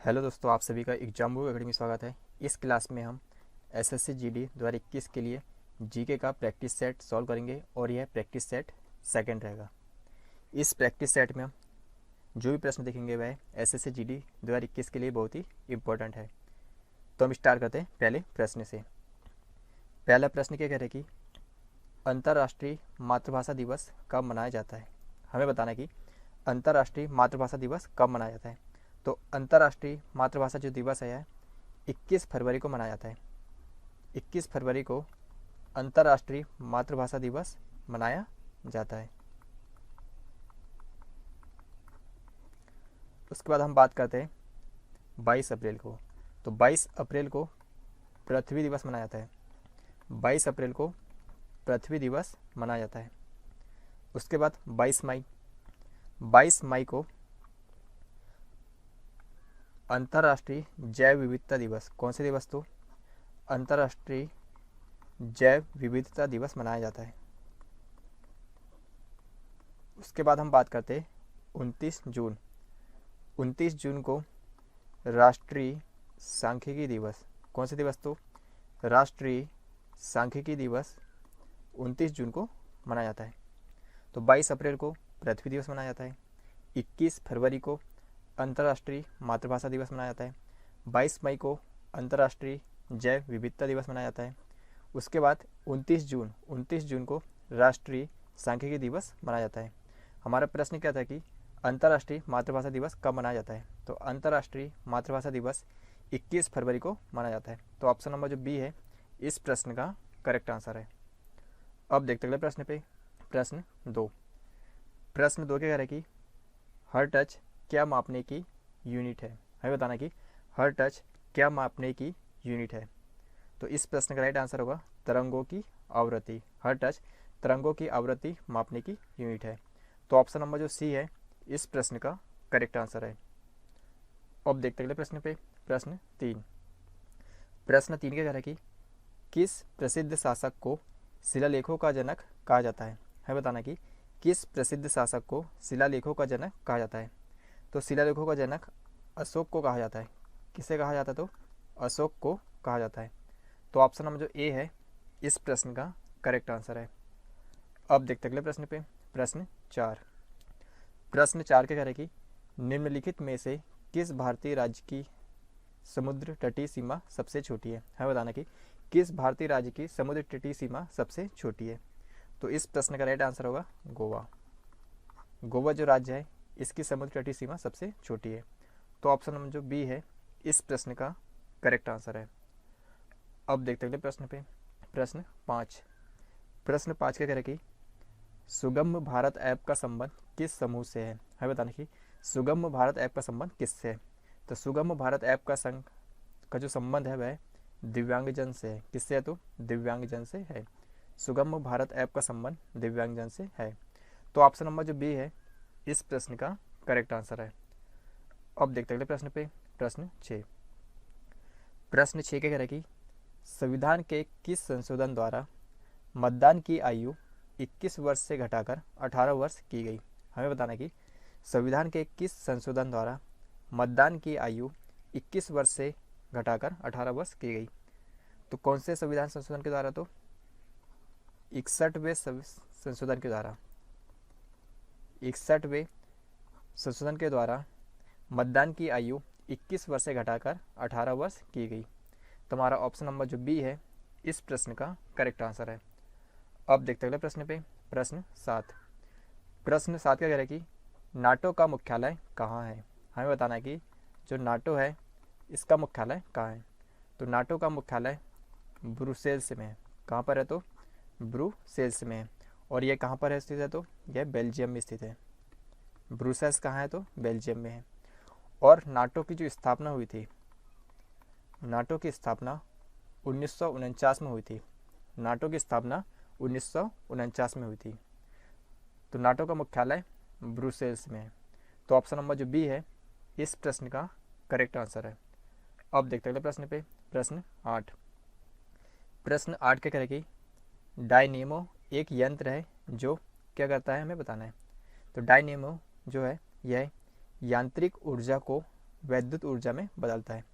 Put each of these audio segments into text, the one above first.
Hello दोस्तों, आप सभी का एग्जाम एकेडमी में स्वागत है। इस क्लास में हम एसएससी जीडी 2021 के लिए जीके का प्रैक्टिस सेट सॉल्व करेंगे और यह प्रैक्टिस सेट सेकंड रहेगा। इस प्रैक्टिस सेट में हम जो भी प्रश्न देखेंगे वह एसएससी जीडी 2021 के लिए बहुत ही इम्पोर्टेंट है। तो हम स्टार्ट करते हैं पहले प्रश्न से। पहला प्रश्न क्या कह रहा है कि अंतर्राष्ट्रीय मातृभाषा दिवस कब मनाया जाता है। हमें बताना है कि अंतर्राष्ट्रीय मातृभाषा दिवस कब मनाया जाता है। तो अंतर्राष्ट्रीय मातृभाषा जो दिवस है 21 फरवरी को मनाया जाता है। 21 फरवरी को अंतर्राष्ट्रीय मातृभाषा दिवस मनाया जाता है। उसके बाद हम बात करते हैं 22 अप्रैल को। तो 22 अप्रैल को पृथ्वी दिवस मनाया जाता है। 22 अप्रैल को पृथ्वी दिवस मनाया जाता है। उसके बाद 22 मई को अंतर्राष्ट्रीय जैव विविधता दिवस। कौन से दिवस? तो अंतर्राष्ट्रीय जैव विविधता दिवस मनाया जाता है। उसके बाद हम बात करते हैं 29 जून। 29 जून को राष्ट्रीय सांख्यिकी दिवस। कौन से दिवस? तो राष्ट्रीय सांख्यिकी दिवस 29 जून को मनाया जाता है। तो 22 अप्रैल को पृथ्वी दिवस मनाया जाता है। 21 फरवरी को अंतर्राष्ट्रीय मातृभाषा दिवस मनाया जाता है। 22 मई को अंतर्राष्ट्रीय जैव विविधता दिवस मनाया जाता है। उसके बाद 29 जून को राष्ट्रीय सांख्यिकी दिवस मनाया जाता है। हमारा प्रश्न क्या था कि अंतर्राष्ट्रीय मातृभाषा दिवस कब मनाया जाता है। तो अंतर्राष्ट्रीय मातृभाषा दिवस 21 फरवरी को मनाया जाता है। तो ऑप्शन नंबर जो बी है इस प्रश्न का करेक्ट आंसर है। अब देखते अगले प्रश्न पे। प्रश्न 2 क्या कह रहा है कि हर टच क्या मापने की यूनिट है। हमें बताना कि हर टच क्या मापने की यूनिट है। तो इस प्रश्न का राइट आंसर होगा तरंगों की आवृत्ति। हर टच तरंगों की आवृत्ति मापने की यूनिट है। तो ऑप्शन नंबर जो सी है इस प्रश्न का करेक्ट आंसर है। अब देखते अगले प्रश्न पे। प्रश्न 3 क्या कह रहा है कि किस प्रसिद्ध शासक को शिलालेखों का जनक कहा जाता है। हमें बताना कि किस प्रसिद्ध शासक को शिलालेखों का जनक कहा जाता है। तो शिलालेखों का जनक अशोक को कहा जाता है। किसे कहा जाता है? तो अशोक को कहा जाता है। तो ऑप्शन नंबर जो ए है इस प्रश्न का करेक्ट आंसर है। अब देखते अगले प्रश्न पे। प्रश्न 4 क्या कह रहा है कि निम्नलिखित में से किस भारतीय राज्य की समुद्र तटीय सीमा सबसे छोटी है। हमें बताना कि किस भारतीय राज्य की समुद्र तटीय सीमा सबसे छोटी है। तो इस प्रश्न का राइट आंसर होगा गोवा। गोवा जो राज्य है इसकी समुद्र तटीय सीमा सबसे छोटी है। तो ऑप्शन नंबर जो बी है इस प्रश्न का करेक्ट आंसर है। अब देखते अगले प्रश्न पे। प्रश्न 5 क्या कह रहा है कि सुगम भारत ऐप का संबंध किस समूह से है। हमें बताना कि सुगम भारत ऐप का संबंध किससे है। तो सुगम भारत ऐप का जो संबंध है वह दिव्यांगजन से है। किससे है? तो दिव्यांगजन से है। सुगम भारत ऐप का संबंध दिव्यांगजन से है। तो ऑप्शन नंबर जो बी है इस प्रश्न का करेक्ट आंसर है। अब देखते अगले प्रश्न पे। प्रश्न 6 क्या कह रहा है कि संविधान के किस संशोधन द्वारा मतदान की आयु 21 वर्ष से घटाकर 18 वर्ष की गई। हमें बताना कि संविधान के किस संशोधन द्वारा मतदान की आयु 21 वर्ष से घटाकर 18 वर्ष की गई। तो कौन से संविधान संशोधन के द्वारा? तो 61वें संशोधन के द्वारा। 61वें संशोधन के द्वारा मतदान की आयु 21 वर्ष से घटाकर 18 वर्ष की गई। तो हमारा ऑप्शन नंबर जो बी है इस प्रश्न का करेक्ट आंसर है। अब देखते अगले प्रश्न पे। प्रश्न 7 क्या कह रहा है कि नाटो का मुख्यालय कहाँ है। हमें बताना है कि जो नाटो है इसका मुख्यालय कहाँ है। तो नाटो का मुख्यालय ब्रुसेल्स में है। कहाँ पर है? तो ब्रुसेल्स में है। और यह कहाँ पर स्थित है? तो यह बेल्जियम में स्थित है। ब्रुसेल्स कहाँ है? तो बेल्जियम में है। और नाटो की जो स्थापना हुई थी, नाटो की स्थापना 1949 में हुई थी। नाटो की स्थापना 1949 में हुई थी। तो नाटो का मुख्यालय ब्रुसेल्स में है। तो ऑप्शन नंबर जो बी है इस प्रश्न का करेक्ट आंसर है। अब देखते अगले प्रश्न पे। प्रश्न 8 क्या कह रहा है कि डायनेमो एक यंत्र है जो क्या करता है, हमें बताना है। तो डायनेमो जो है यह यांत्रिक ऊर्जा को वैद्युत ऊर्जा में बदलता है।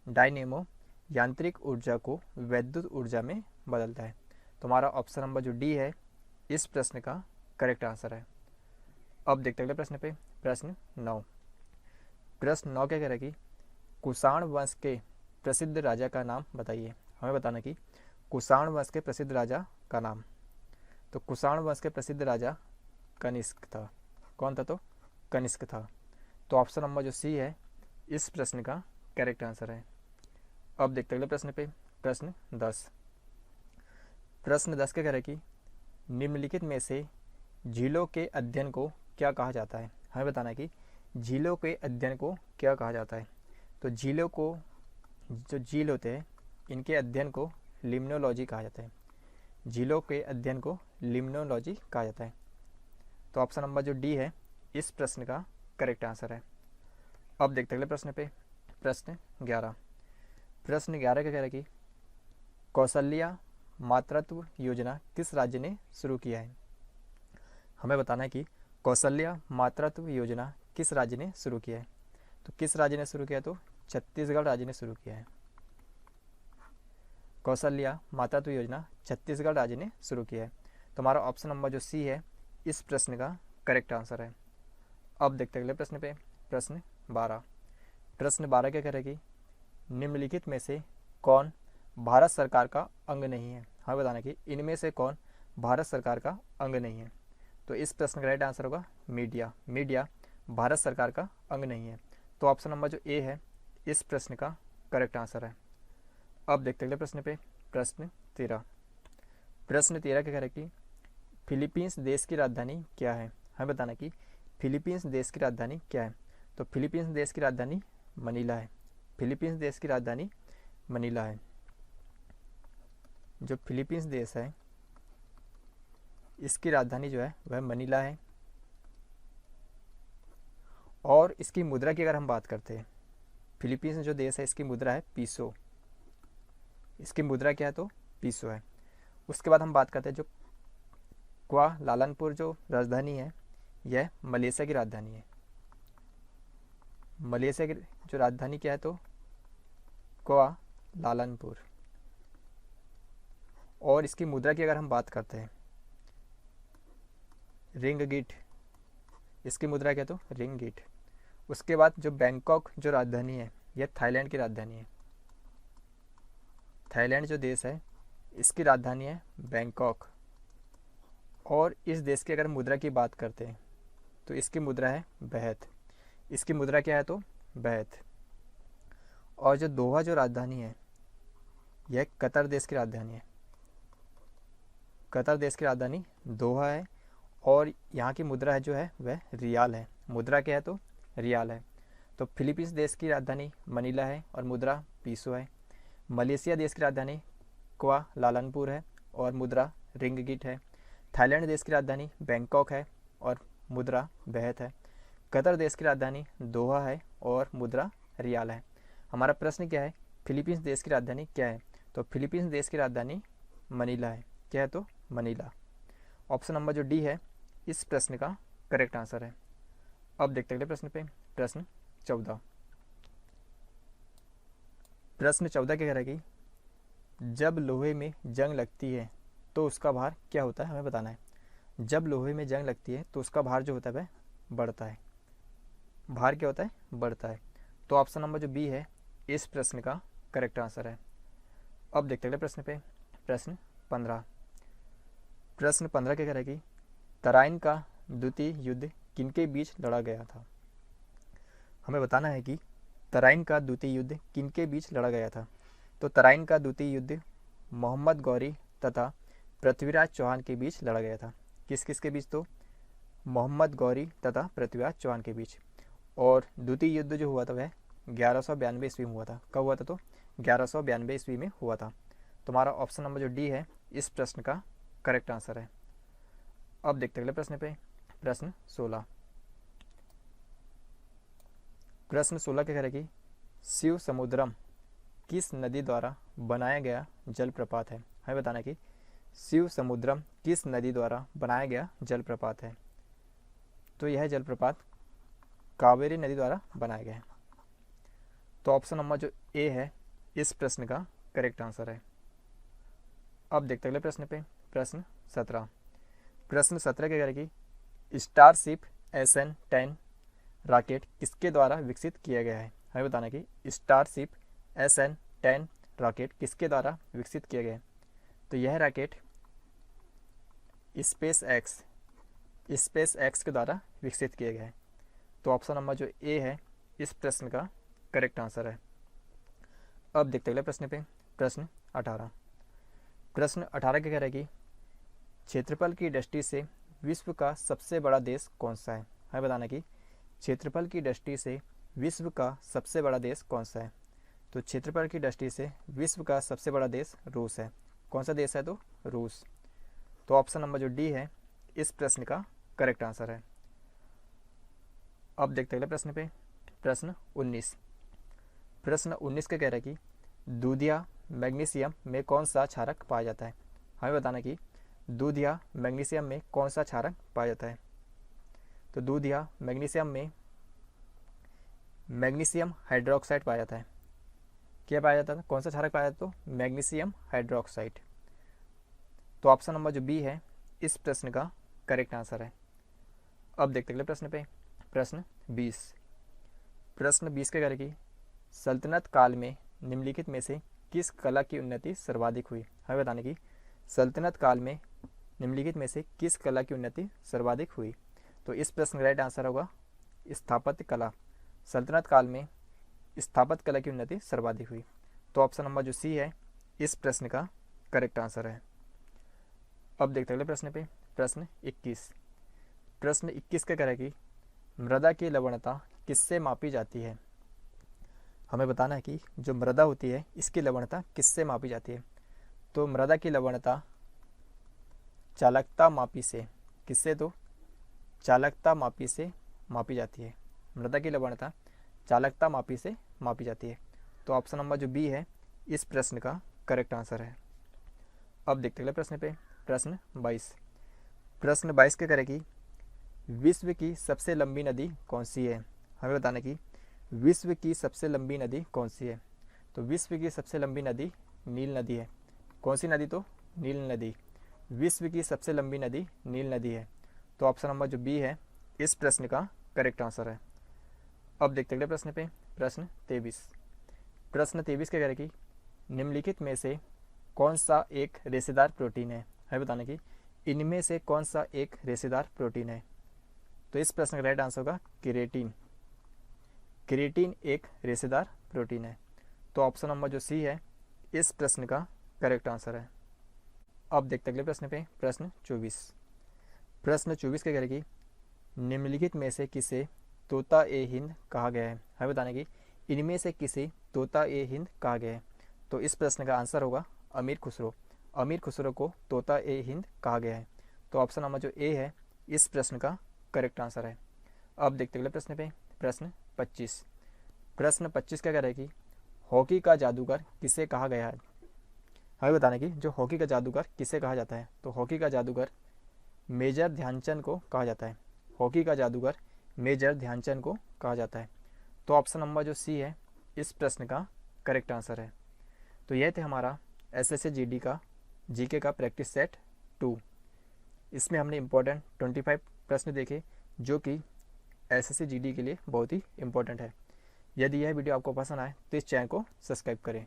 डायनेमो यांत्रिक ऊर्जा को वैद्युत ऊर्जा में बदलता है। तुम्हारा ऑप्शन नंबर जो डी है इस प्रश्न का करेक्ट आंसर है। अब देखते अगले प्रश्न पे, प्रश्न 9। प्रश्न 9 क्या कह रहा है कि कुषाण वंश के प्रसिद्ध राजा का नाम बताइए। हमें बताना कि कुषाण वंश के प्रसिद्ध राजा का नाम। तो कुषाण वंश के प्रसिद्ध राजा कनिष्क था। कौन था? तो कनिष्क था। तो ऑप्शन नंबर जो सी है इस प्रश्न का करेक्ट आंसर है। अब देखते अगले प्रश्न पे, प्रश्न 10। प्रश्न 10 क्या कह रहा है कि निम्नलिखित में से झीलों के अध्ययन को क्या कहा जाता है। हमें बताना है कि झीलों के अध्ययन को क्या कहा जाता है। तो झीलों को, जो झील होते हैं इनके अध्ययन को लिम्नोलॉजी कहा जाता है। झीलों के अध्ययन को लिम्नोलॉजी कहा जाता है। तो ऑप्शन नंबर जो डी है इस प्रश्न का करेक्ट आंसर है। अब देखते अगले प्रश्न पे, प्रश्न 11। प्रश्न 11 क्या कह रहा है कि कौशल्या मातृत्व योजना किस राज्य ने शुरू किया है। हमें बताना है कि कौशल्या मातृत्व योजना किस राज्य ने शुरू किया है। तो किस राज्य ने शुरू किया? तो छत्तीसगढ़ राज्य ने शुरू किया है। कौशल्या मातृत्व योजना छत्तीसगढ़ राज्य ने शुरू किया है। तो हमारा ऑप्शन नंबर जो सी है इस प्रश्न का करेक्ट आंसर है। अब देखते अगले प्रश्न पे, प्रश्न 12। प्रश्न 12 क्या कह रहा है कि निम्नलिखित में से कौन भारत सरकार का अंग नहीं है। हमें बताना कि इनमें से कौन भारत सरकार का अंग नहीं है। तो इस प्रश्न का राइट आंसर होगा मीडिया। मीडिया भारत सरकार का अंग नहीं है। तो ऑप्शन नंबर जो ए है इस प्रश्न का करेक्ट आंसर है। अब देखते अगले प्रश्न पे, प्रश्न 13। प्रश्न 13 क्या कह रहा है कि फिलीपींस देश की राजधानी क्या है। हमें बताना कि फिलीपींस देश की राजधानी क्या है। तो फिलीपींस देश की राजधानी मनीला है। फिलीपींस देश की राजधानी मनीला है। जो फिलीपींस देश है इसकी राजधानी जो है वह मनीला है। और इसकी मुद्रा की अगर हम बात करते हैं, फिलीपींस जो देश है इसकी मुद्रा है पीसो। इसकी मुद्रा क्या है? तो पीसो है। उसके बाद हम बात करते हैं जो क्वालालंपुर जो राजधानी है यह मलेशिया की राजधानी है। मलेशिया की जो राजधानी क्या है? तो क्वालालंपुर। और इसकी मुद्रा की अगर हम बात करते हैं रिंगगिट, इसकी मुद्रा क्या है? तो रिंगगिट। उसके बाद जो बैंकॉक जो राजधानी है यह थाईलैंड की राजधानी है। थाईलैंड जो देश है इसकी राजधानी है बैंकॉक। और इस देश की अगर मुद्रा की बात करते हैं तो इसकी मुद्रा है बेहत। इसकी मुद्रा क्या है? तो बेहत। और जो दोहा जो राजधानी है यह कतर देश की राजधानी है। कतर देश की राजधानी दोहा है। और यहाँ की मुद्रा है जो है वह रियाल है। मुद्रा क्या है? तो रियाल है। तो फिलीपींस देश की राजधानी मनीला है और मुद्रा पीसो है। मलेशिया देश की राजधानी क्वालालंपुर है और मुद्रा रिंगगिट है। थाईलैंड देश की राजधानी बैंकॉक है और मुद्रा बेहत है। कतर देश की राजधानी दोहा है और मुद्रा रियाल है। हमारा प्रश्न क्या है? फिलीपींस देश की राजधानी क्या है? तो फिलीपींस देश की राजधानी मनीला है। क्या है? तो मनीला। ऑप्शन नंबर जो डी है इस प्रश्न का करेक्ट आंसर है। अब देखते अगले प्रश्न पे, प्रश्न 14। प्रश्न 14 क्या कह रहा है कि जब लोहे में जंग लगती है तो उसका भार क्या होता है। हमें बताना है। जब लोहे में जंग लगती है तो उसका भार जो होता है वह बढ़ता है। भार क्या होता है? बढ़ता है। तो ऑप्शन नंबर जो बी है इस प्रश्न का करेक्ट आंसर है। अब देखते अगले प्रश्न पे, प्रश्न 15। प्रश्न 15 क्या कह रहा है कि तराइन का द्वितीय युद्ध किनके बीच लड़ा गया था। हमें बताना है कि तराइन का द्वितीय युद्ध किनके बीच लड़ा गया था। तो तराइन का द्वितीय युद्ध मोहम्मद गौरी तथा पृथ्वीराज चौहान के बीच लड़ा गया था। किस किस के बीच? तो मोहम्मद गौरी तथा पृथ्वीराज चौहान के बीच। और द्वितीय युद्ध जो हुआ था वह 1192 ईस्वी में हुआ था। कब हुआ था? तो 1192 ईस्वी में हुआ था। तुम्हारा ऑप्शन नंबर जो डी है इस प्रश्न का करेक्ट आंसर है। अब देखते अगले प्रश्न पे, प्रश्न 16। प्रश्न 16 क्या कह रहा है कि शिव समुद्रम किस नदी द्वारा बनाया गया जलप्रपात है। हमें बताना कि शिव समुद्रम किस नदी द्वारा बनाया गया जलप्रपात है। तो यह जलप्रपात कावेरी नदी द्वारा बनाया गया है। तो ऑप्शन नंबर जो ए है इस प्रश्न का करेक्ट आंसर है। अब देखते अगले प्रश्न पे, प्रश्न 17। प्रश्न 17 क्या करेगी, स्टारशिप SN10 रॉकेट किसके द्वारा विकसित किया गया है। हमें बताना कि स्टारशिप SN10 रॉकेट किसके द्वारा विकसित किया गया है। तो यह रॉकेट स्पेस एक्स के द्वारा विकसित किया गया है। तो ऑप्शन नंबर जो ए है इस प्रश्न का करेक्ट आंसर है। अब देखते अगले प्रश्न पे, प्रश्न 18। प्रश्न 18 क्या कह रहा है कि क्षेत्रफल की दृष्टि से विश्व का सबसे बड़ा देश कौन सा है। हमें बताना कि क्षेत्रफल की दृष्टि से विश्व का सबसे बड़ा देश कौन सा है। तो क्षेत्रफल की दृष्टि से विश्व का सबसे बड़ा देश रूस है। कौन सा देश है, तो रूस। तो ऑप्शन नंबर जो डी है इस प्रश्न का करेक्ट आंसर है। अब देखते अगले प्रश्न पे, प्रश्न 19। प्रश्न 19 का कह रहा है कि दूधिया मैग्नीशियम में कौन सा क्षारक पाया जाता है। हमें बताना कि दूधिया मैग्नीशियम में कौन सा क्षारक पाया जाता है। तो दूधिया मैग्नीशियम में मैग्नीशियम हाइड्रोक्साइड पाया जाता है। क्या पाया जाता है, कौन सा क्षारक पाया जाता है, तो मैग्नीशियम हाइड्रोक्साइड। तो ऑप्शन नंबर जो बी है इस प्रश्न का करेक्ट आंसर है। अब देखते अगले प्रश्न पे, प्रश्न 20। प्रश्न 20 के करेगी सल्तनत काल में निम्नलिखित में से किस कला की उन्नति सर्वाधिक हुई। हमें बताने की सल्तनत काल में निम्नलिखित में से किस कला की उन्नति सर्वाधिक हुई। तो इस प्रश्न का राइट आंसर होगा स्थापत्य कला। सल्तनत काल में स्थापत्य कला की उन्नति सर्वाधिक हुई। तो ऑप्शन नंबर जो सी है इस प्रश्न का करेक्ट आंसर है। अब देखते अगले प्रश्न पे, प्रश्न 21। प्रश्न 21 का करेगी मृदा की लवणता किससे मापी जाती है। हमें बताना है कि जो मृदा होती है इसकी लवणता किससे मापी जाती है। तो मृदा की लवणता चालकता मापी से, किससे, तो चालकता मापी से मापी जाती है। मृदा की लवणता चालकता मापी से मापी जाती है। तो ऑप्शन नंबर जो बी है इस प्रश्न का करेक्ट आंसर है। अब देखते अगले प्रश्न पे, प्रश्न 22। प्रश्न 22 क्या करेगी विश्व की सबसे लंबी नदी कौन सी है। हमें बताना कि विश्व की सबसे लंबी नदी कौन सी है। तो विश्व की सबसे लंबी नदी नील नदी है। कौन सी नदी, तो नील नदी। विश्व की सबसे लंबी नदी नील नदी है। तो ऑप्शन नंबर जो बी है इस प्रश्न का करेक्ट आंसर है। अब देखते अगले प्रश्न पे, प्रश्न 23। प्रश्न 23 क्या करेगी निम्नलिखित में से कौन सा एक रेशेदार प्रोटीन है। हमें बताना कि इनमें से कौन सा एक रेशेदार प्रोटीन है। तो इस प्रश्न का राइट आंसर होगा केरेटिन। केरेटिन एक रेशेदार प्रोटीन है। तो ऑप्शन नंबर जो सी है इस प्रश्न का करेक्ट आंसर है। अब देखते अगले प्रश्न पे, प्रश्न 24। प्रश्न 24 क्या करेगी निम्नलिखित में से किसे तोता ए हिंद कहा गया है। हमें बताने की इनमें से किसे तोता ए हिंद कहा गया है। तो इस प्रश्न का आंसर होगा अमीर खुसरो। अमीर खुसरो को तोता ए हिंद कहा गया है। तो ऑप्शन नंबर जो ए है इस प्रश्न का करेक्ट आंसर है। अब देखते अगले प्रश्न पे, प्रश्न 25। प्रश्न 25 क्या कह रहा है कि हॉकी का जादूगर किसे कहा गया है। हमें बताना कि जो हॉकी का जादूगर किसे कहा जाता है। तो हॉकी का जादूगर मेजर ध्यानचंद को कहा जाता है। हॉकी का जादूगर मेजर ध्यानचंद को कहा जाता है। तो ऑप्शन नंबर जो सी है इस प्रश्न का करेक्ट आंसर है। तो यह थे हमारा SSC GD का जीके का प्रैक्टिस सेट 2। इसमें हमने इम्पोर्टेंट 25 प्रश्न देखे जो कि SSC GD के लिए बहुत ही इम्पोर्टेंट है। यदि यह वीडियो आपको पसंद आए तो इस चैनल को सब्सक्राइब करें।